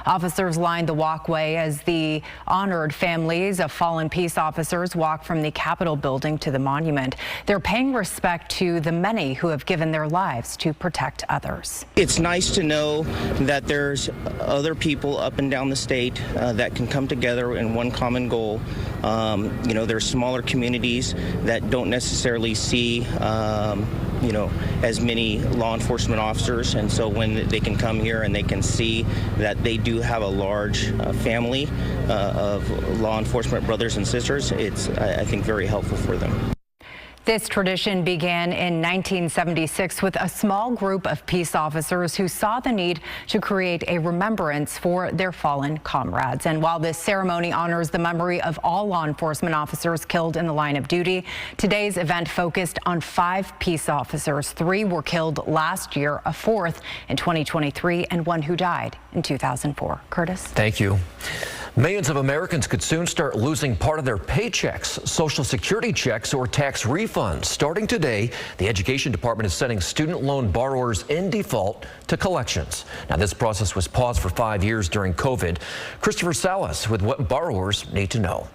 Officers lined the walkway as the honored families of fallen peace officers walk from the Capitol building to the monument. They're paying respect to the many who have given their lives to protect others. It's nice to know that there's other people up and down the state that can come together in one common goal. There's smaller communities that don't necessarily see as many law enforcement officers, and so when they can come here and they can see that they do have a large family of law enforcement brothers and sisters, it's, I think, very helpful for them. This tradition began in 1976 with a small group of peace officers who saw the need to create a remembrance for their fallen comrades. And while this ceremony honors the memory of all law enforcement officers killed in the line of duty, today's event focused on 5 peace officers. 3 were killed last year, a 4th in 2023, and 1 who died in 2004. Curtis? Thank you. Millions of Americans could soon start losing part of their paychecks, Social Security checks, or tax refunds. Starting today, the Education Department is sending student loan borrowers in default to collections. Now, this process was paused for 5 years during COVID. Christopher Salas with what borrowers need to know.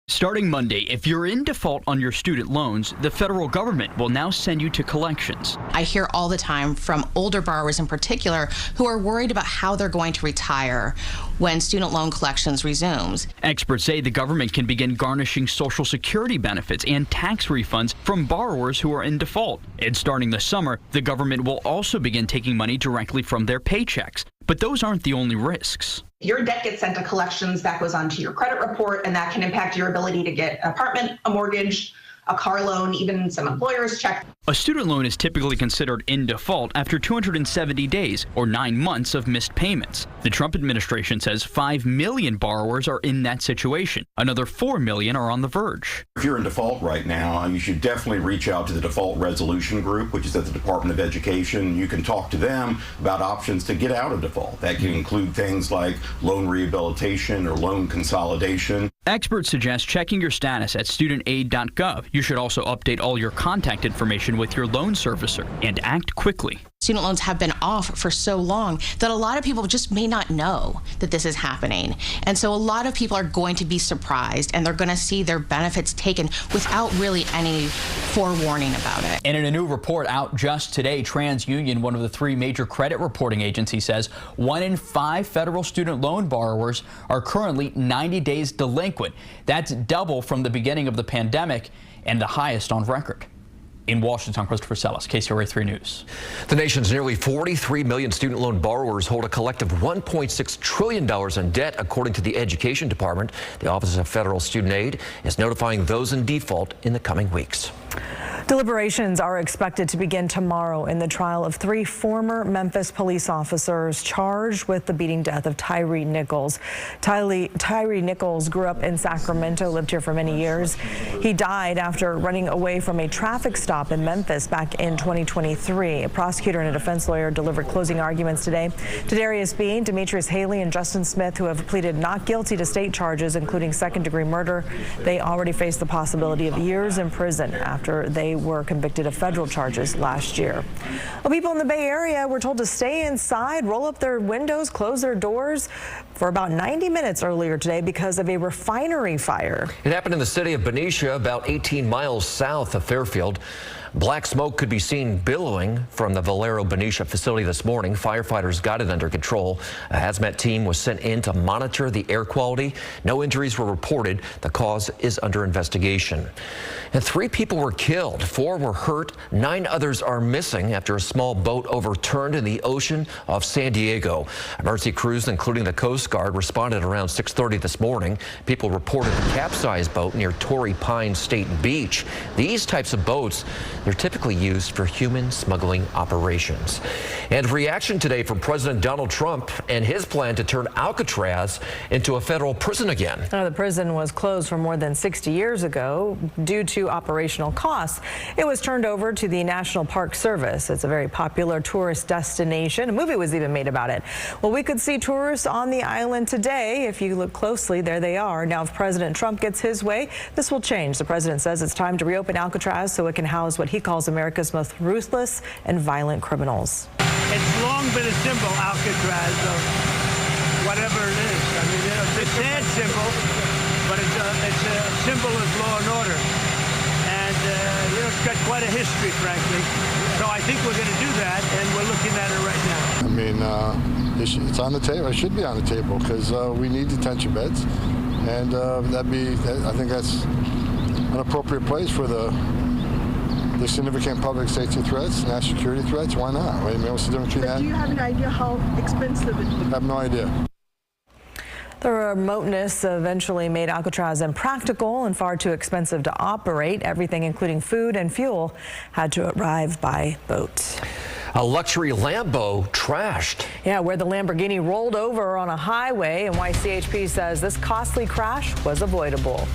Starting Monday, if you're in default on your student loans, the federal government will now send you to collections. I hear all the time from older borrowers in particular who are worried about how they're going to retire when student loan collections resumes. Experts say the government can begin garnishing Social Security benefits and tax refunds from borrowers who are in default. And starting this summer, the government will also begin taking money directly from their paychecks. But those aren't the only risks. Your debt gets sent to collections, that goes onto your credit report, and that can impact your ability to get an apartment, a mortgage, a car loan, even some employer's check. A student loan is typically considered in default after 270 days or 9 months of missed payments. The Trump administration says 5 million borrowers are in that situation. Another 4 million are on the verge. If you're in default right now, you should definitely reach out to the Default Resolution Group, which is at the Department of Education. You can talk to them about options to get out of default. That can include things like loan rehabilitation or loan consolidation. Experts suggest checking your status at studentaid.gov. You should also update all your contact information with your loan servicer and act quickly. Student loans have been off for so long that a lot of people just may not know that this is happening. And so a lot of people are going to be surprised, and they're going to see their benefits taken without really any forewarning about it. And in a new report out just today, TransUnion, one of the 3 major credit reporting agencies, says 1 in 5 federal student loan borrowers are currently 90 days delinquent. That's double from the beginning of the pandemic and the highest on record. In Washington, Christopher Salas, KCRA 3 News. The nation's nearly 43 million student loan borrowers hold a collective $1.6 trillion in debt, according to the Education Department. The Office of Federal Student Aid is notifying those in default in the coming weeks. Deliberations are expected to begin tomorrow in the trial of 3 former Memphis police officers charged with the beating death of Tyre Nichols. Tyre Nichols grew up in Sacramento, lived here for many years. He died after running away from a traffic stop in Memphis back in 2023. A prosecutor and a defense lawyer delivered closing arguments today. Tadarius Bean, Demetrius Haley, and Justin Smith, who have pleaded not guilty to state charges, including second-degree murder, they already face the possibility of years in prison after they were convicted of federal charges last year. Well, people in the Bay Area were told to stay inside, roll up their windows, close their doors for about 90 minutes earlier today because of a refinery fire. It happened in the city of Benicia, about 18 miles south of Fairfield. Black smoke could be seen billowing from the Valero Benicia facility this morning. Firefighters got it under control. A hazmat team was sent in to monitor the air quality. No injuries were reported. The cause is under investigation. And 3 people were killed. 4 were hurt. 9 others are missing after a small boat overturned in the ocean off San Diego. Emergency crews, including the Coast Guard, responded around 6:30 this morning. People reported a capsized boat near Torrey Pines State Beach. These types of boats, they're typically used for human smuggling operations. And reaction today from President Donald Trump and his plan to turn Alcatraz into a federal prison again. The prison was closed for more than 60 years ago due to operational costs. It was turned over to the National Park Service. It's a very popular tourist destination. A movie was even made about it. Well, we could see tourists on the island today. If you look closely, there they are. Now, if President Trump gets his way, this will change. The president says it's time to reopen Alcatraz so it can house what he calls America's most ruthless and violent criminals. It's long been a symbol, Alcatraz, of I mean, it's a sad symbol, but it's a symbol of law and order. And, it's got quite a history, frankly. So I think we're going to do that, and we're looking at it right now. I mean, it's on the table. It should be on the table because we need detention beds. And I think that's an appropriate place for the significant public safety threats, national security threats. Why not? I mean, what's the difference between that? Do you have an idea how expensive it would be? I have no idea. The remoteness eventually made Alcatraz impractical and far too expensive to operate. Everything, including food and fuel, had to arrive by boat. A luxury Lambo trashed. Yeah, where the Lamborghini rolled over on a highway, and why CHP says this costly crash was avoidable.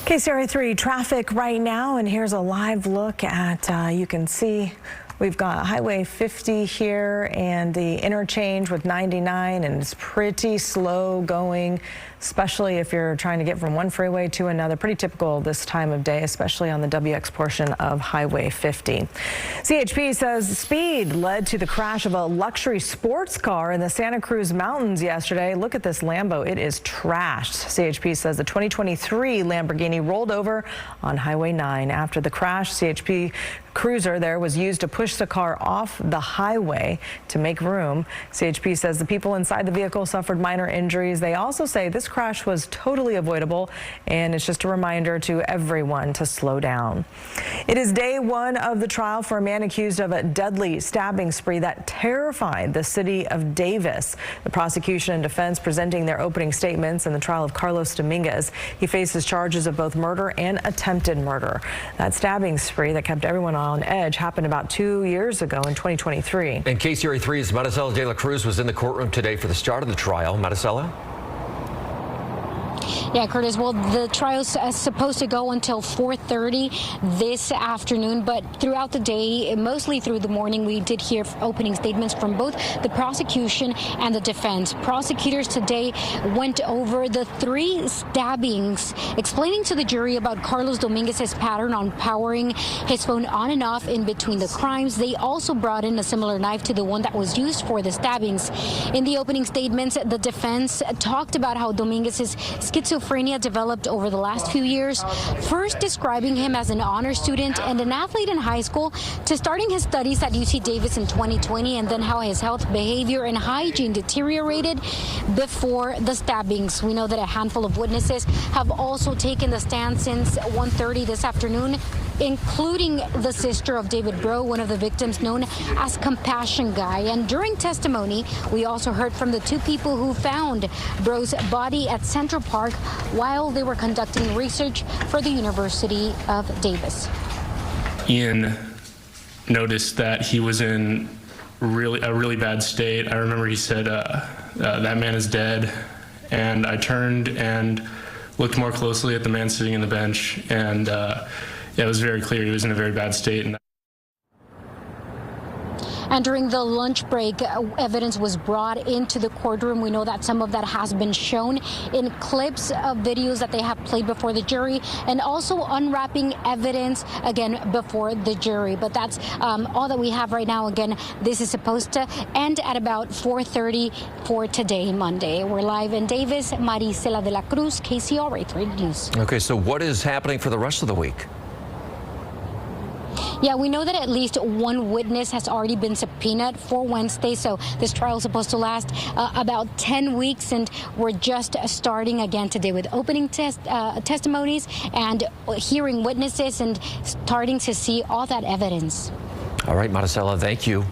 KCRA3 traffic right now, and here's a live look at, you can see we've got Highway 50 here and the interchange with 99, and it's pretty slow going, especially if you're trying to get from one freeway to another. Pretty typical this time of day, especially on the WX portion of Highway 50. CHP says speed led to the crash of a luxury sports car in the Santa Cruz Mountains yesterday. Look at this Lambo. It is trashed. CHP says the 2023 Lamborghini rolled over on Highway 9. After the crash, CHP cruiser there was used to push the car off the highway to make room. CHP says the people inside the vehicle suffered minor injuries. They also say this crash was totally avoidable, and it's just a reminder to everyone to slow down. It is day one of the trial for a man accused of a deadly stabbing spree that terrified the city of Davis. The prosecution and defense presenting their opening statements in the trial of Carlos Dominguez. He faces charges of both murder and attempted murder. That stabbing spree that kept everyone on edge happened about 2 years ago in 2023. And KCRA3's Maricela de la Cruz was in the courtroom today for the start of the trial. Maricela? Yeah, Curtis, well, the trial's supposed to go until 4:30 this afternoon, but throughout the day, mostly through the morning, we did hear opening statements from both the prosecution and the defense. Prosecutors today went over the 3 stabbings, explaining to the jury about Carlos Dominguez's pattern on powering his phone on and off in between the crimes. They also brought in a similar knife to the one that was used for the stabbings. In the opening statements, the defense talked about how Dominguez's schizophrenia developed over the last few years, first describing him as an honor student and an athlete in high school, to starting his studies at UC Davis in 2020, and then how his health, behavior, and hygiene deteriorated before the stabbings. We know that a handful of witnesses have also taken the stand since 1:30 this afternoon, including the sister of David Breaux, one of the victims known as Compassion Guy. And during testimony, we also heard from the 2 people who found Breaux's body at Central Park while they were conducting research for the University of Davis. Ian noticed that he was in a really bad state. I remember he said, that man is dead. And I turned and looked more closely at the man sitting in the bench, and it was very clear he was in a very bad state. And during the lunch break, evidence was brought into the courtroom. We know that some of that has been shown in clips of videos that they have played before the jury, and also unwrapping evidence again before the jury. But that's all that we have right now. Again, this is supposed to end at about 4:30 for today, Monday. We're live in Davis. Marisela de la Cruz, KCRA 3 News. Okay, so what is happening for the rest of the week? Yeah, we know that at least 1 witness has already been subpoenaed for Wednesday. So this trial is supposed to last about 10 weeks. And we're just starting again today with opening testimonies and hearing witnesses and starting to see all that evidence. All right, Maricela, thank you.